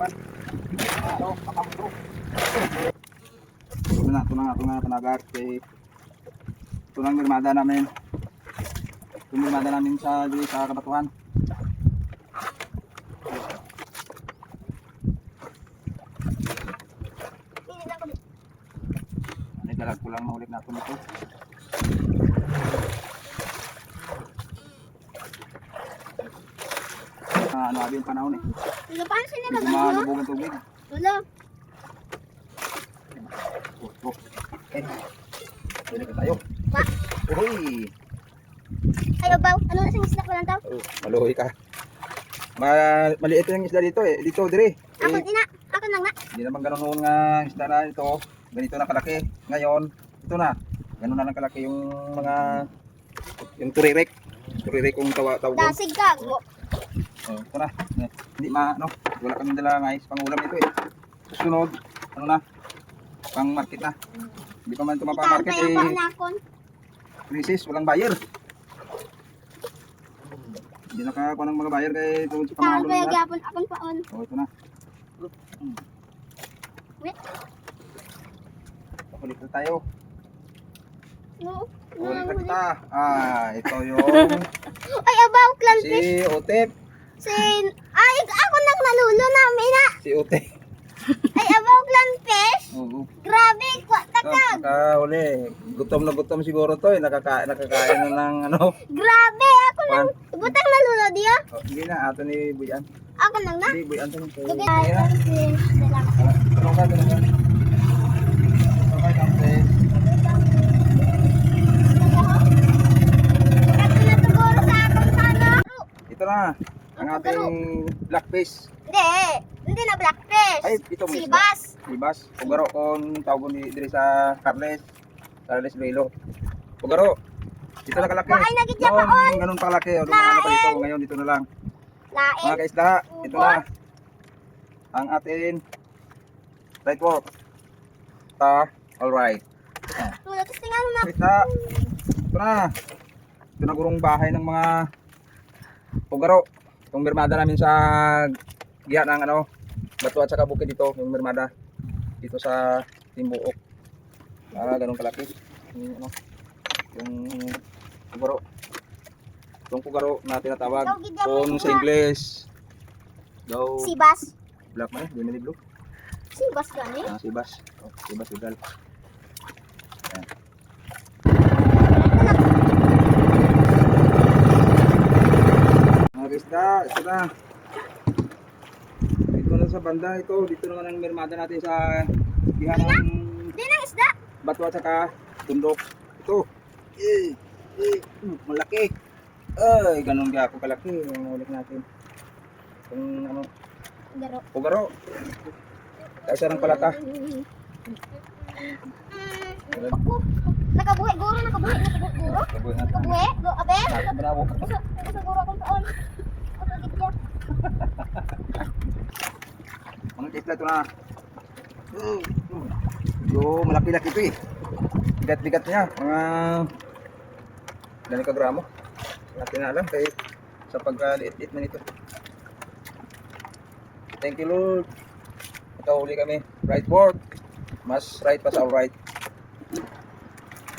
naman. Papamuto. Ito na panagat. Ito na ang mirmada namin. Ito ang mirmada namin sa Kabatuhan. Dalag ko lang maulit natin ito. Ano abi yung panahon eh. Wala pa sila Hindi mag-ano? malubog ang tubig. Wala. Pwede ka tayo. Pa. Uy! Ayaw ba? Ano na siyang isla ko lang tao? Maluhoy ka. Maliit yung isda dito eh. Dito, dire. Ako din na. Ako na nga. Hindi naman ganun noon nga isda na ito. Ganito na kalaki. Ngayon, ito na. Ganun na lang kalaki yung mga yung turirek. Turirek kung tawag. Dasig ka. Ito na. Hindi ano, wala kaming dala ngayos pang ulam ito eh. Susunod, ano na? Pang market na. Hindi pa man ito mapa-market Kaya eh. pa nakon. Crisis, walang buyer. Hindi nakakuha ng mga buyer kay tungkol sa pamahalo Kaya na. gapon akon paon. Ito na. Wait. Ulit na tayo. No. Ulit na kita. Ito yung Ay, about lang si fish. Utep. Ay, ako nang nalulo namin na. Si Utep. Ay, about lang fish. Oo. Grabe, takag. Nakahuli. Gutom na gutom siguro to eh. Nakakain na ng ano. Grabe, ako lang. Butang nalulo diya. Hindi na, ato ni Buyan. Ako lang na. Hindi, Buyan to. Lugay lang fish. Tulong ka. Okay, kampres. Ito na siguro sa akong sana. Ito na, ang ating blackfish. Hindi na blackfish. Ay, ito mismo. Sibas. Sibas. Pugaro kung tawag ni diri sa Carles. Carles Belo. Pugaro. Dito na kalaki. Bakay na gidya paon. Ganun pa kalaki. O, ano pa dito. Ngayon dito na lang. Mga Lain. kaisda, ito na. Ang ating right work. Alright. Tulad kasi nga na. Kita. Ito na. Ito na gurong bahay ng mga pugaro. Itong mirmada namin sa giya ng ano, Bato at saka bukid dito, yung mirmada. Dito sa Timbuok. Ganun kalaki. Yung ano, yung pugaro. Itong pugaro na tinatawag. Kung sa English, daw Sibas. black man, hindi blue. Sibas gani. Sibas. Sibas udal. Mga isda, ito na. Ito na sa banda ito. Dito naman ang mirmada natin sa gihan ng Di na isda. Bato at saka tundok. Ito. Malaki. Ay, ganun kaya ako kalaki. Yung ulit natin. Kung ano, Garo. pugaro. Kaisa ng palata. Nakabuhi guro, nakabuhi guro. Kabuhin natin. Nakabuhi, go abe. Bravo. Siguro akong taon. Ako gitya. Mga isda ito na. Malaki-laki ito eh. Bigat-bigat niya. Mga ganito gramo. Natin na alam kaya sa pagkaliit-liit na nito. Thank you Lord. Nakahuli kami. Right board. Mas right pa sa right.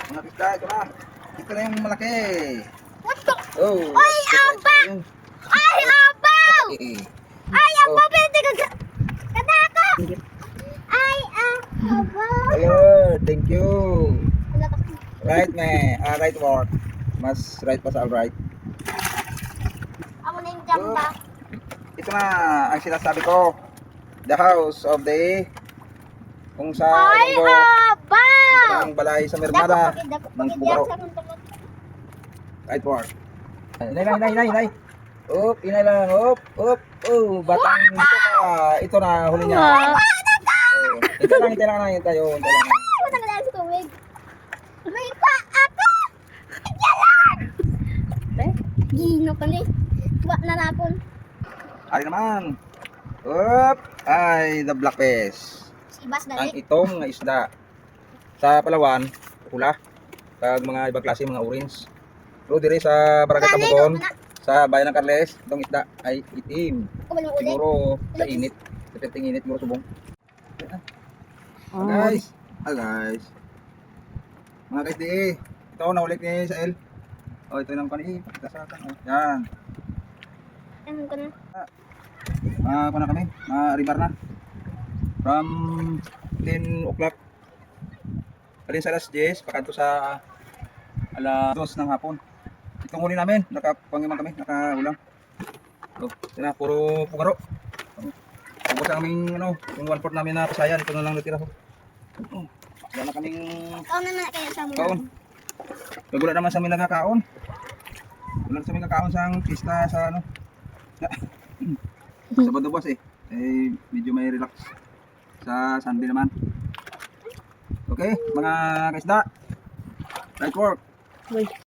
Mga isda ito na. Ito na yung malaki. What the? Oh. Ay, abaw! Ay, abaw! Ay, abaw, pwede ka kadaka! Ay, abaw! Lord, thank you. Wala ka. Right man. Right board. Mas right pa sa right. Amo na yung jamba. Ito na ang sinasabi ko. The house of the kung sa Ay, abaw! ang balay sa Mirmada Dako, ng pagidyak Pugaro. sa kong tumot. Right board. Inay. Up, inay lang. Up. Oh, batang ito ka. Ito na huli niya. Oh, ito lang na yun tayo. Wala ka lang sa tubig. May pa ako! Yalan! Gino pa ni. Tuwa na napon. Ari naman. Up. Ay, the black fish. Sibas Ang dali. itong nga isda. Sa Palawan, pula. Kag mga ibang klase mga orange. Pero dire sa Barangay Kani, Kamugon, no, sa bayan ng Carles, itong isda ay itim. Kumalang uli. Siguro sa init. Depending init mo subong. Oh. Guys. Guys. Mga guys di. Ito naulit ni Sael. Oh, ito nang kani. Pakita sa akin. Oh. Yan. Ewan ko na. Ano na kami? Ribar na. From 10 o'clock. Alin sa alas 10, pakanto sa alas 2 ng hapon. Itong huli namin, nakapangiman kami, nakaulang. So, yun na, puro pugaro. Tapos ang aming, yung 1/4 namin na pasayan, ito na lang natira ko. Wala na kaming Ikaw naman kaya sa muna. kaon. Wala naman sa amin nagkakaon. Wala sa amin nagkakaon sa pista sa Sabado bukas eh. Medyo may relax. Sa Sunday naman. Okay, mga kaisda. Right work. Uy.